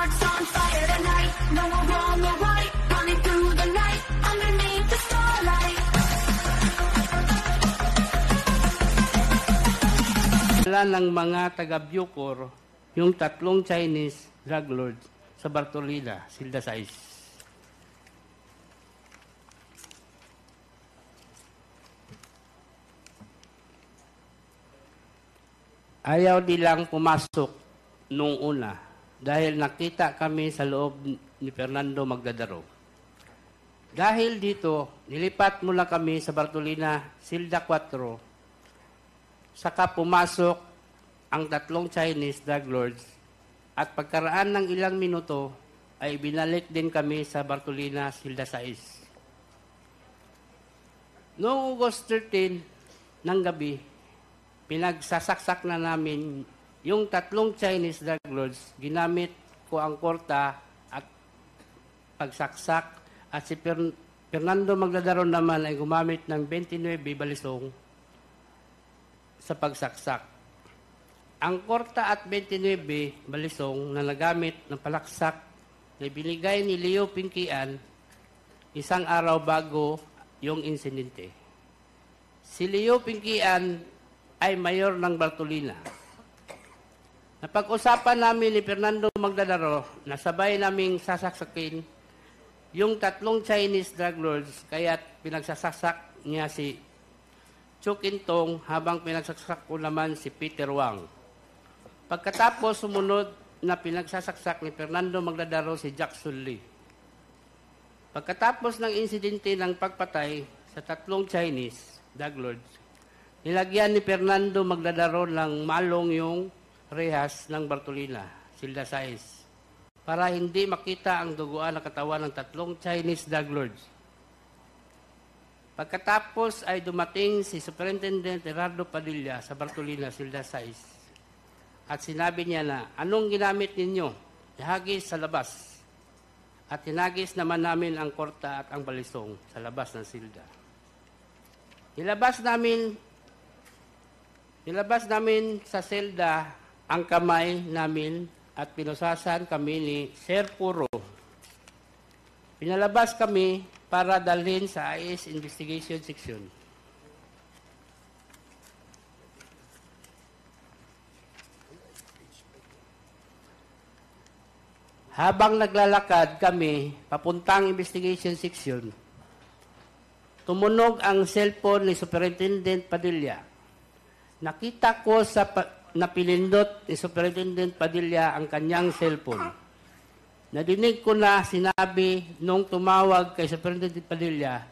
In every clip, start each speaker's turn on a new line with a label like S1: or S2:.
S1: hearts on fire tonight. No more wrong or right, running through the night, underneath the starlight.
S2: Wala ng mga taga-Bucor yung tatlong Chinese drug lords sa Bartolina, Silda 6. Ayaw nilang pumasok nung una dahil nakita kami sa loob ni Fernando Magdadaro. Dahil dito, nilipat mula kami sa Bartolina, Silda 4, saka pumasok ang tatlong Chinese drug lords at pagkaraan ng ilang minuto ay binalik din kami sa Bartolina, Silda 6. Noong August 13 ng gabi, pinagsasaksak na namin yung tatlong Chinese drug lords. Ginamit ko ang korta at pagsaksak at si Fernando Magdadaro naman ay gumamit ng 29 balisong sa pagsaksak. Ang korta at 29 balisong na nagamit ng palaksak na binigay ni Leo Pinkian isang araw bago yung insidente. Si Leo Pinkian ay mayor ng Bartolina. Napag-usapan namin ni Fernando Magdadaro na sabay naming sasaksakin yung tatlong Chinese drug lords kaya pinagsasasak niya si Chu Kintong habang pinagsaksak ko naman si Peter Wang. Pagkatapos sumunod na pinagsasaksak ni Fernando Magdadaro si Jackson Lee. Pagkatapos ng insidente ng pagpatay sa tatlong Chinese drug lords, nilagyan ni Fernando Magdadaro ng malong yung rehas ng Bartolina, Silda 6, para hindi makita ang duguan na katawan ng tatlong Chinese drug lords. Pagkatapos ay dumating si Superintendent Gerardo Padilla sa Bartolina, Silda 6, at sinabi niya na, anong ginamit ninyo? Ihagis sa labas. At hinagis naman namin ang korta at ang balisong sa labas ng Silda. Nilabas namin sa selda ang kamay namin at pinusasan kami ni Sir Puro. Pinalabas kami para dalhin sa IS Investigation Section. Habang naglalakad kami papuntang Investigation Section, tumunog ang cellphone ni Superintendent Padilla. Nakita ko sa napilindot ni Superintendent Padilla ang kanyang cellphone. Nadinig ko na sinabi nung tumawag kay Superintendent Padilla,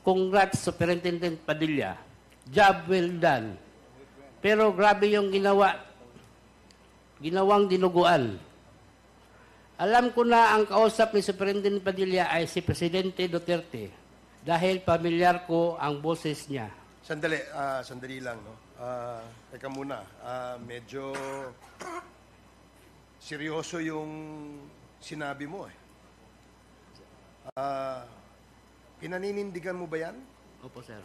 S2: "Congrats, Superintendent Padilla. Job well done." Pero grabe yung ginawang dinuguan. Alam ko na ang kausap ni Superintendent Padilla ay si Presidente Duterte dahil pamilyar ko ang boses niya.
S3: Sandali lang, no? Teka muna, medyo seryoso yung sinabi mo eh. Pinaninindigan mo ba yan?
S2: Opo, sir.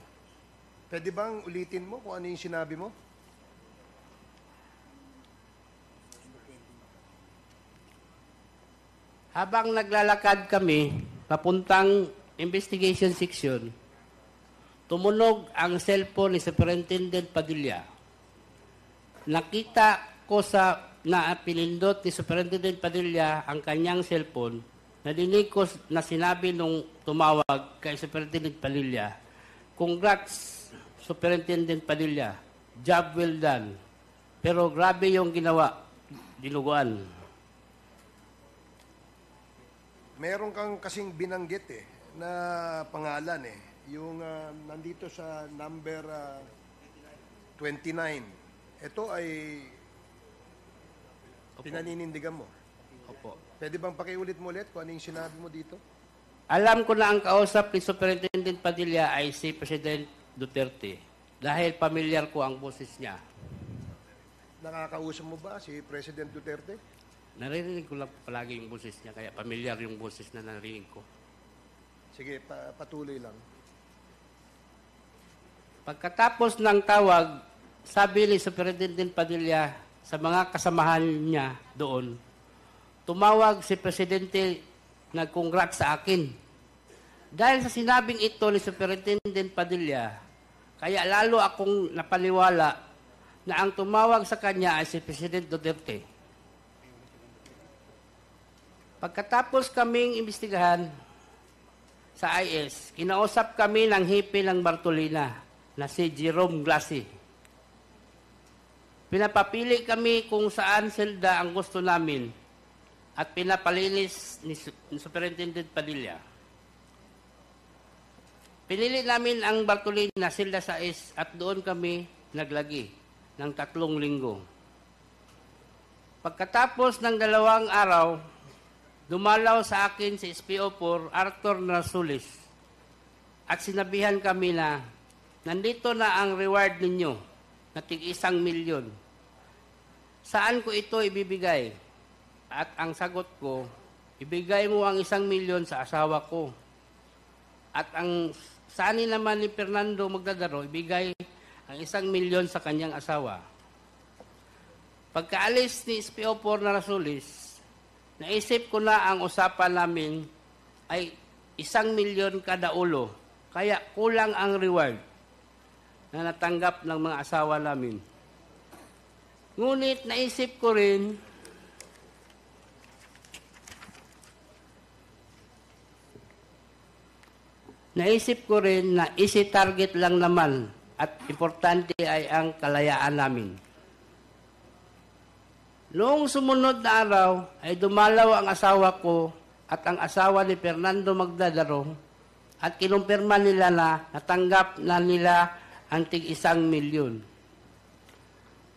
S3: Pwede bang ulitin mo kung ano yung sinabi mo?
S2: Habang naglalakad kami papuntang investigation section, tumunog ang cellphone ni Superintendent Padilla. Nakita ko sa pinindot ni Superintendent Padilla ang kanyang cellphone. Nadinig ko na sinabi nung tumawag kay Superintendent Padilla, "Congrats, Superintendent Padilla. Job well done." Pero grabe yung ginawa, dinuguan.
S3: Meron kang kasing binanggit na pangalan yung nandito sa number 29. Ito ay pinaninindigan mo.
S2: Opo.
S3: Pwede bang pakiulit mo ulit kung ano yung sinabi mo dito?
S2: Alam ko na ang kausap ni Superintendent Padilla ay si President Duterte dahil pamilyar ko ang boses niya.
S3: Nakakausap mo ba si President Duterte?
S2: Naririnig ko lang palagi yung boses niya, kaya pamilyar yung boses na narinig ko.
S3: Sige, patuloy lang.
S2: Pagkatapos ng tawag, sabi ni Superintendent Padilla sa mga kasamahan niya doon, tumawag si Presidente, nag-congrats sa akin. Dahil sa sinabing ito ni Superintendent Padilla, kaya lalo akong napaniwala na ang tumawag sa kanya ay si President Duterte. Pagkatapos kaming imbestigahan sa IS, kinausap kami ng hipi ng Bartolina na si Jerome Glassi. Pinapapili kami kung saan selda ang gusto namin at pinapalinis ni Superintendent Padilla. Pinili namin ang Bartolina selda sa IS at doon kami naglagi ng 3 linggo. Pagkatapos ng 2 araw, dumalaw sa akin si SPO4 Arthur Narsulis at sinabihan kami na nandito na ang reward ninyo na tig-1 milyon. Saan ko ito ibibigay? At ang sagot ko, ibigay mo ang 1 milyon sa asawa ko. At ang sani naman ni Fernando Magdadaro, ibigay ang 1 milyon sa kanyang asawa. Pagkaalis ni SPO4 Narsulis, naisip ko na ang usapan namin ay 1 milyon kada ulo, kaya kulang ang reward na natanggap ng mga asawa namin. Ngunit naisip ko rin na isi-target lang naman at importante ay ang kalayaan namin. Noong sumunod na araw ay dumalaw ang asawa ko at ang asawa ni Fernando Magdadaro at kinumpirma nila na natanggap na nila ang tig-1 milyon.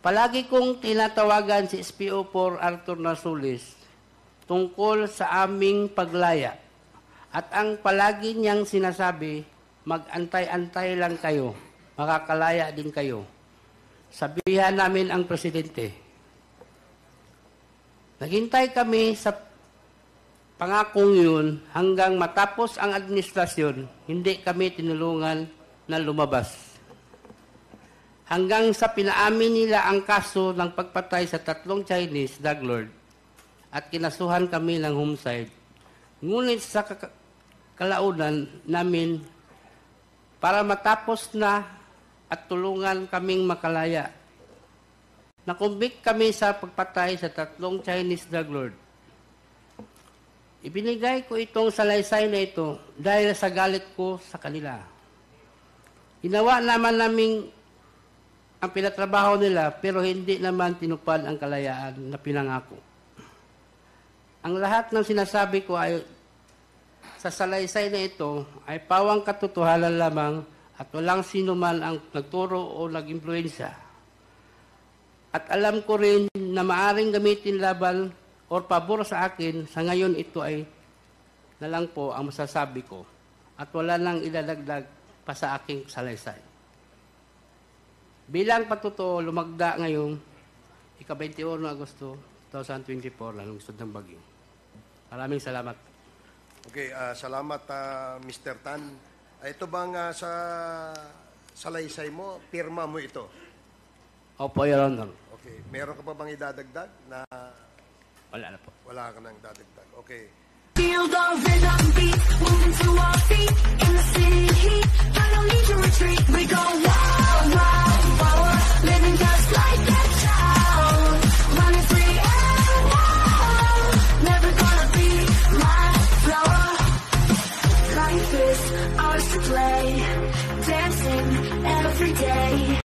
S2: Palagi kong tinatawagan si SPO4 Arthur Narsulis tungkol sa aming paglaya at ang palagi niyang sinasabi, mag-antay-antay lang kayo, makakalaya din kayo. Sabihan namin ang Presidente. Naghintay kami sa pangakong yun hanggang matapos ang administrasyon, hindi kami tinulungan na lumabas. Hanggang sa pinaamin nila ang kaso ng pagpatay sa 3 Chinese drug lord at kinasuhan kami ng homicide. Ngunit sa kalaunan namin para matapos na at tulungan kaming makalaya. Nakumbik kami sa pagpatay sa 3 Chinese drug lord. Ibinigay ko itong salaysay na ito dahil sa galit ko sa kanila. Ginawa naman naming ang pinatrabaho nila pero hindi naman tinupad ang kalayaan na pinangako. Ang lahat ng sinasabi ko ay sa salaysay na ito ay pawang katotohanan lamang at walang sino man ang nagturo o nag-impluensya. At alam ko rin na maaring gamitin laban o pabor sa akin, sa ngayon ito ay na lang po ang masasabi ko at wala nang idadagdag pa sa aking salaysay. Bilang patuto, lumagda ngayong ika-21 Agosto 2024 na lungsod ng Baguio. Maraming salamat.
S3: Okay, salamat Mr. Tan. Ito bang sa salaysay mo, pirma mo ito?
S2: Opo, Your Honor.
S3: Okay, meron ka pa bang idadagdag na
S2: Wala na po.
S3: wala ka nang dadagdag? Okay.
S1: Feel the rhythm beat, moving to our feet in the city heat. I don't need to retreat. We go wow, wow, wow. Living just like a child. Running free and wild. Never gonna be my flower. Life is ours to play. Dancing every day.